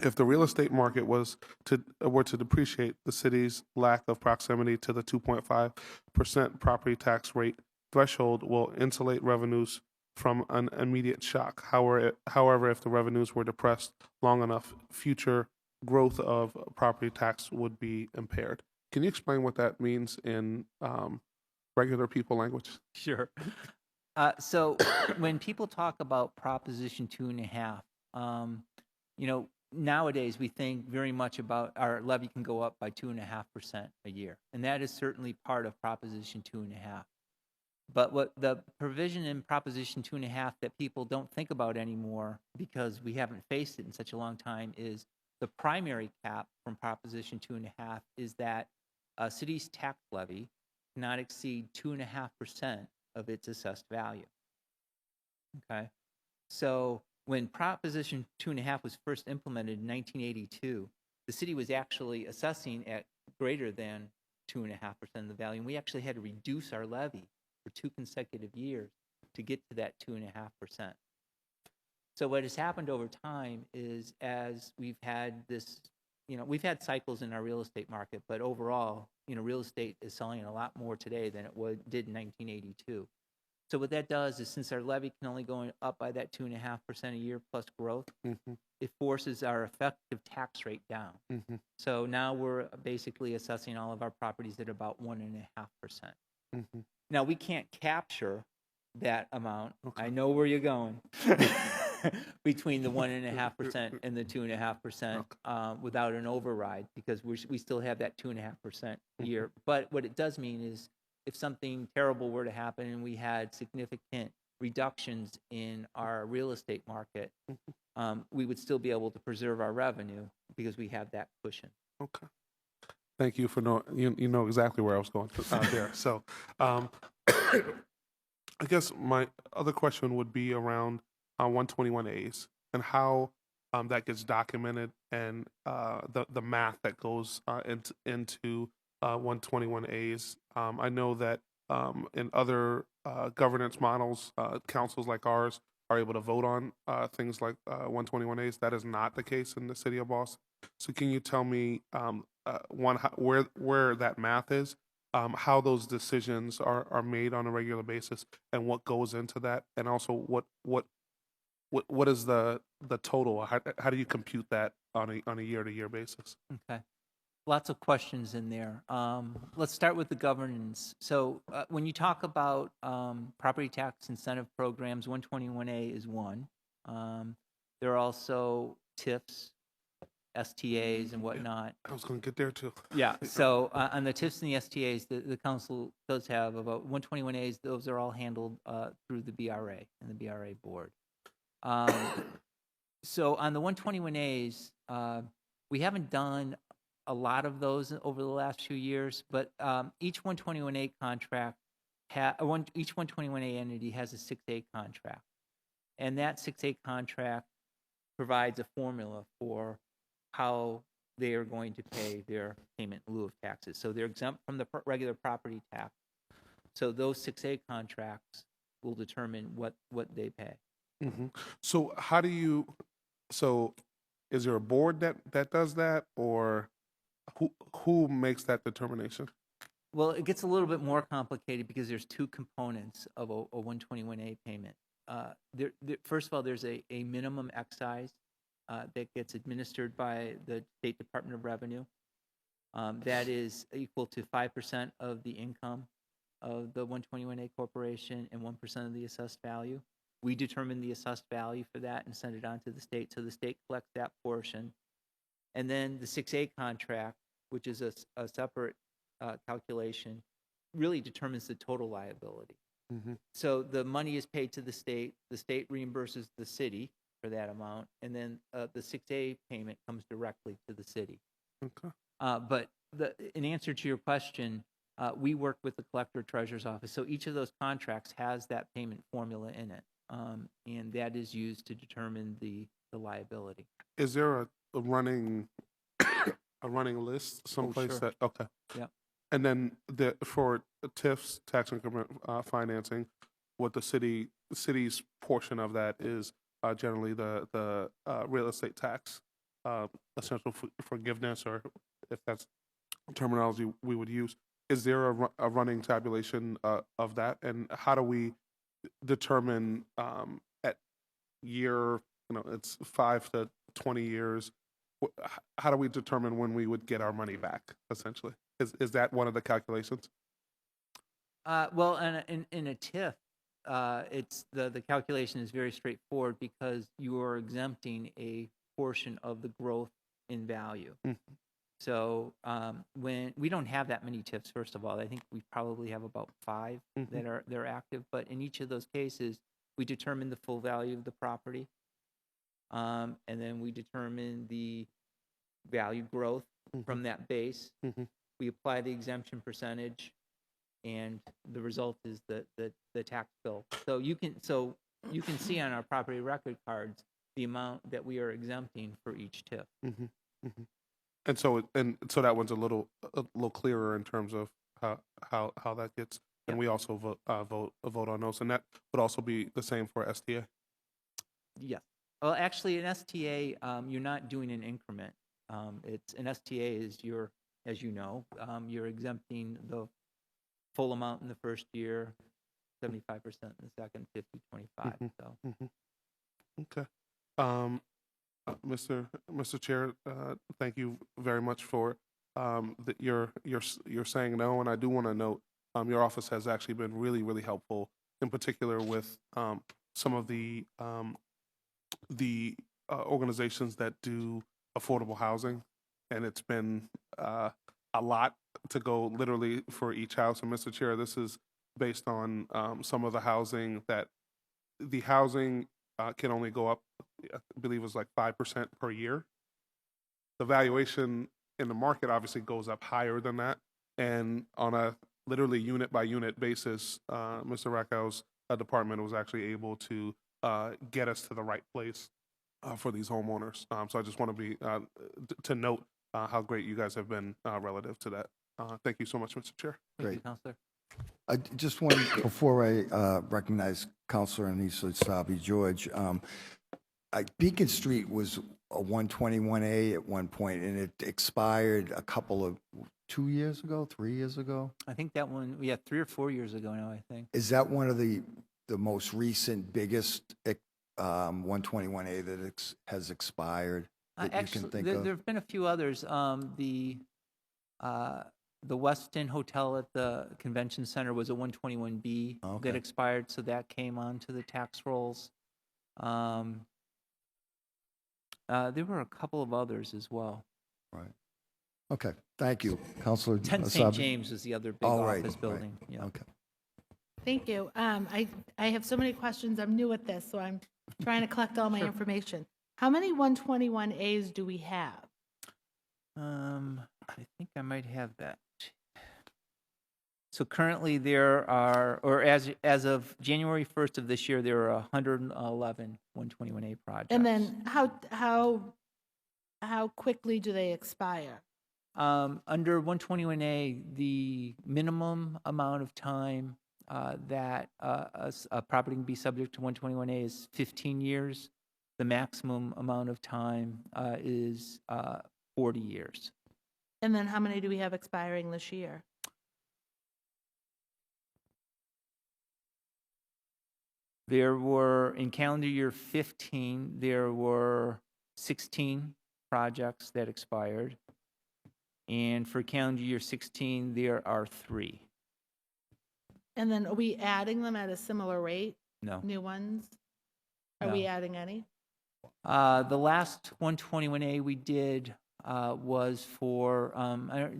If the real estate market were to depreciate, the city's lack of proximity to the 2.5% property tax rate threshold will insulate revenues from an immediate shock. However, if the revenues were depressed long enough, future growth of property tax would be impaired. Can you explain what that means in regular people language? Sure. So when people talk about Proposition 2.5, nowadays we think very much about our levy can go up by 2.5% a year. And that is certainly part of Proposition 2.5. But what the provision in Proposition 2.5 that people don't think about anymore, because we haven't faced it in such a long time, is the primary cap from Proposition 2.5 is that a city's tax levy cannot exceed 2.5% of its assessed value. Okay? So when Proposition 2.5 was first implemented in 1982, the city was actually assessing at greater than 2.5% of the value, and we actually had to reduce our levy for 2 consecutive years to get to that 2.5%. So what has happened over time is, as we've had this, we've had cycles in our real estate market, but overall, real estate is selling a lot more today than it did in 1982. So what that does is, since our levy can only go up by that 2.5% a year plus growth, it forces our effective tax rate down. So now we're basically assessing all of our properties at about 1.5%. Now, we can't capture that amount. Okay. I know where you're going. Between the 1.5% and the 2.5% without an override, because we still have that 2.5% a year. But what it does mean is, if something terrible were to happen and we had significant reductions in our real estate market, we would still be able to preserve our revenue because we have that cushion. Okay. Thank you for knowing. You know exactly where I was going there. So, I guess my other question would be around 121As and how that gets documented, and the math that goes into 121As. I know that in other governance models, councils like ours are able to vote on things like 121As. That is not the case in the city of Boston. So can you tell me, where that math is, how those decisions are made on a regular basis, and what goes into that, and also what is the total? How do you compute that on a year-to-year basis? Okay. Lots of questions in there. Let's start with the governance. So when you talk about property tax incentive programs, 121A is one. There are also TIFs, STAs, and whatnot. I was going to get there too. Yeah. So on the TIFs and the STAs, the council does have about 121As. Those are all handled through the BRA and the BRA board. So on the 121As, we haven't done a lot of those over the last few years, but each 121A contract, each 121A entity has a 6A contract, and that 6A contract provides a formula for how they are going to pay their payment in lieu of taxes. So they're exempt from the regular property tax. So those 6A contracts will determine what they pay. So how do you, so is there a board that does that, or who makes that determination? Well, it gets a little bit more complicated because there's two components of a 121A payment. First of all, there's a minimum excise that gets administered by the State Department of Revenue. That is equal to 5% of the income of the 121A corporation and 1% of the assessed value. We determine the assessed value for that and send it on to the state, so the state collects that portion. And then the 6A contract, which is a separate calculation, really determines the total liability. So the money is paid to the state reimburses the city for that amount, and then the 6A payment comes directly to the city. Okay. But in answer to your question, we work with the collector treasurer's office, so each of those contracts has that payment formula in it, and that is used to determine the liability. Is there a running list someplace sure. that, okay. Yeah. And then for TIFs, tax increment financing, what the city's portion of that is generally the real estate tax, essential forgiveness, or if that's terminology we would use. Is there a running tabulation of that, and how do we determine at year, it's 5 to 20 years, how do we determine when we would get our money back, essentially? Is that one of the calculations? Well, in a TIF, it's the calculation is very straightforward because you are exempting a portion of the growth in value. So when we don't have that many TIFs, first of all, I think we probably have about 5 that are active. But in each of those cases, we determine the full value of the property, and then we determine the value growth from that base. We apply the exemption percentage, and the result is the tax bill. So you can see on our property record cards the amount that we are exempting for each TIF. And so that one's a little clearer in terms of how that gets. And we also vote on those, and that would also be the same for STA. Yes. Well, actually, an STA, you're not doing an increment. It's an STA is as you know, you're exempting the full amount in the first year, 75% in the second, 50, 25. So. Okay. Mr. Chair, thank you very much for that you're saying no, and I do want to note your office has actually been really, really helpful, in particular with some of the organizations that do affordable housing, and it's been a lot to go literally for each house. And Mr. Chair, this is based on some of the housing can only go up, I believe it was like 5% per year. The valuation in the market obviously goes up higher than that. And on a literally unit by unit basis, Mr. Rackow's department was actually able to get us to the right place for these homeowners. So I just want to note how great you guys have been relative to that. Thank you so much, Mr. Chair. Thank you, Counselor. I just want, before I recognize Councilor Anissa Sabi George, Beacon Street was a 121A at one point, and it expired 3 years ago. I think that one, 3 or 4 years ago now, I think. Is that one of the most recent, biggest 121A that has expired that you Actually, can think there of? have been a few others. The Westin Hotel at the Convention Center was a 121B Okay. that expired, so that came onto the tax rolls. There were a couple of others as well. Right. Okay, thank you. Councilor 10 St. Sabi. James was the other big Oh, right, office right. building. Yeah. Okay. Thank you. I have so many questions. I'm new at this, so I'm trying to collect all my information. How many 121As do we have? I think I might have that. So currently there are, or as of January 1st of this year, there are 111 121A projects. And then how quickly do they expire? Under 121A, the minimum amount of time that a property can be subject to 121A is 15 years. The maximum amount of time is 40 years. And then how many do we have expiring this year? There were, in calendar year 15, there were 16 projects that expired. And for calendar year 16, there are 3. And then are we adding them at a similar rate, No. new ones? Are No. we adding any? The last 121A we did was for,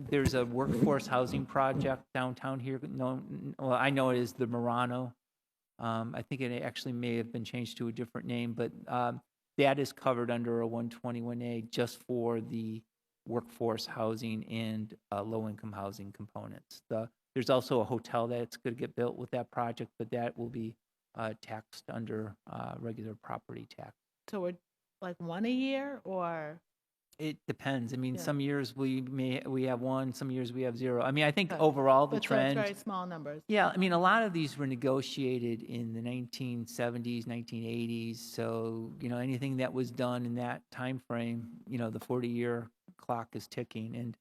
there's a workforce housing project downtown here. No, well, I know it is the Murano. I think it actually may have been changed to a different name, but that is covered under a 121A just for the workforce housing and low-income housing components. There's also a hotel that's going to get built with that project, but that will be taxed under regular property tax. So we're like one a year, or? It depends. I mean, Yeah. some years we have 1, some years we have 0. I mean, I think Okay. overall the But so it's trend. very small numbers. Yeah, I mean, a lot of these were negotiated in the 1970s, 1980s. So, anything that was done in that time frame, the 40-year clock is ticking. And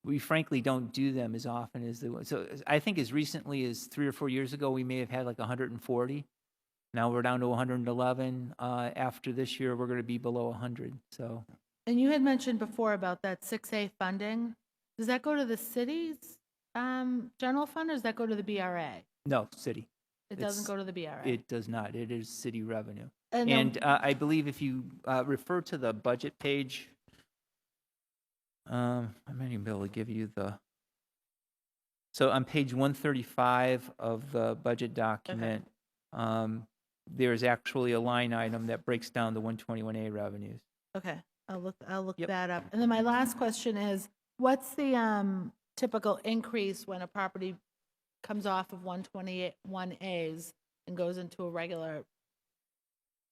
we frankly don't do them as often as they was. So I think as recently as 3 or 4 years ago, we may have had like 140. Now we're down to 111. After this year, we're going to be below 100. So. And you had mentioned before about that 6A funding. Does that go to the city's general fund, or does that go to the BRA? No, city. It doesn't It's- go to the BRA? It does not. It is city revenue. And And I believe if you refer to the budget page, I might even be able to give you so on page 135 of the budget document, there's actually a line item that breaks down the 121A revenues. Okay, I'll look Yep. that up. And then my last question is, what's the typical increase when a property comes off of 121As and goes into a regular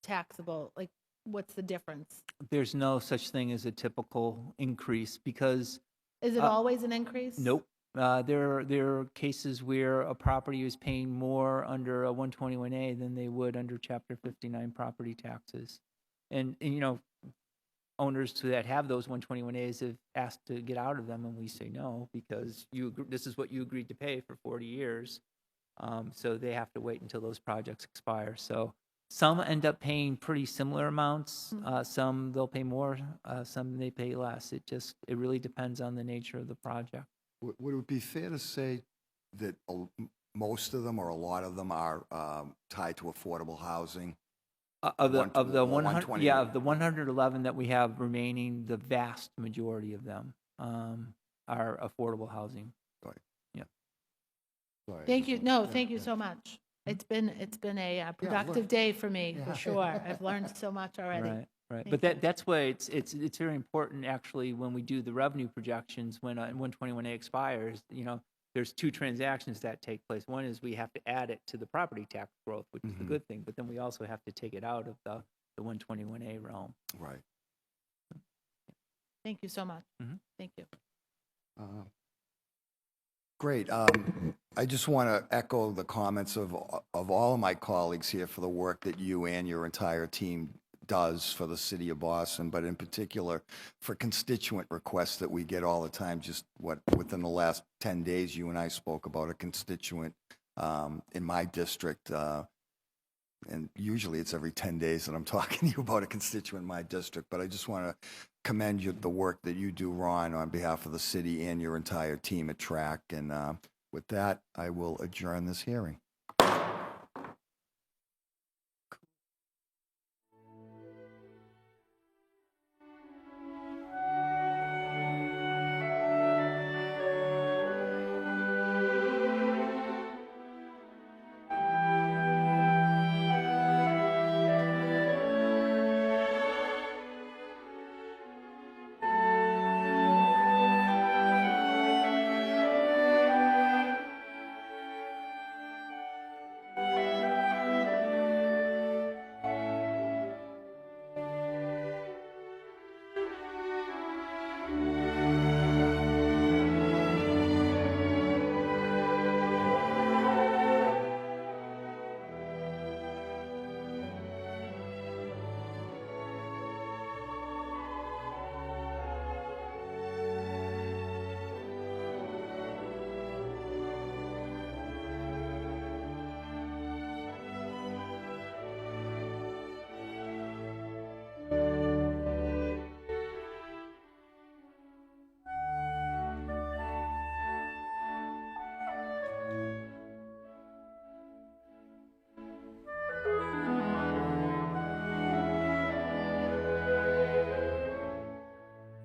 taxable? Like, what's the difference? There's no such thing as a typical increase because, Is it always an increase? nope. There are cases where a property is paying more under a 121A than they would under Chapter 59 property taxes. And owners that have those 121As have asked to get out of them, and we say no because this is what you agreed to pay for 40 years. So they have to wait until those projects expire. So some end up paying pretty similar amounts. Some they'll pay more. Some they pay less. It really depends on the nature of the project. Would it be fair to say that most of them or a lot of them are tied to affordable housing? Of the 100, 120. yeah, of the 111 that we have remaining, the vast majority of them are affordable housing. Sorry, Thank just you. want- No, yeah, thank you yeah. so much. It's been a look. productive day for me, Yeah. for sure. I've learned so much already. Right, right. Thank But you. that's why it's very important actually when we do the revenue projections when 121A expires. There's 2 transactions that take place. One is we have to add it to the property tax growth, which is the Mhm. good thing. But then we also have to take it out of the 121A realm. Right. Thank you so much. Mhm. Thank you. Great. I just want to echo the comments of all of my colleagues here for the work that you and your entire team does for the city of Boston, but in particular for constituent requests that we get all the time. Just within the last 10 days, you and I spoke about a constituent in my district. And usually it's every 10 days that I'm talking to you about a constituent in my district. But I just want to commend you the work that you do, Ron, on behalf of the city and your entire team at TRAC. And with that, I will adjourn this hearing.